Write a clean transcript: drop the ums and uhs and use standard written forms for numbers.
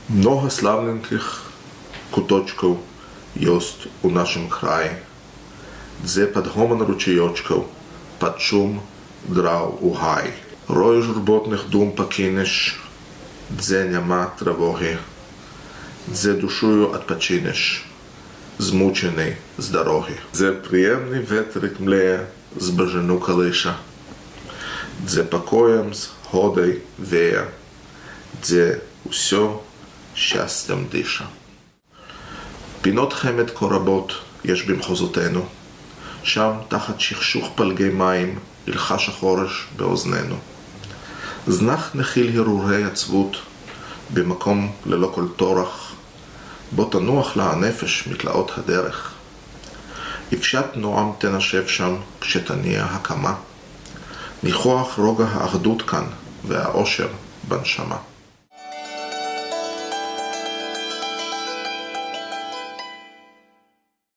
Много славненьких куточков есть у нашем крае, где под гомон ручеечков, под шум дров у гай. Рой журботних дум покинеш, где нема тривоги, где душою отпочинеш, змучений з дороги. Де приємний ветрик млеє з бажану калиша, де покоєм з годой веє, де усьо щастям диша. פינות חמד כה רבות יש במחוזותינו, שם תחת שכשוך פלגי מים ילחש החורש באוזנינו. זנח נחיל הרהורי עצבות במקום ללא כל טורח, בו תנוח לה הנפש מתלאות הדרך. יפשט נועם תנשב שם כשתניע הקמה, ניחוח רוגע האחדות כאן והאושר בנשמה.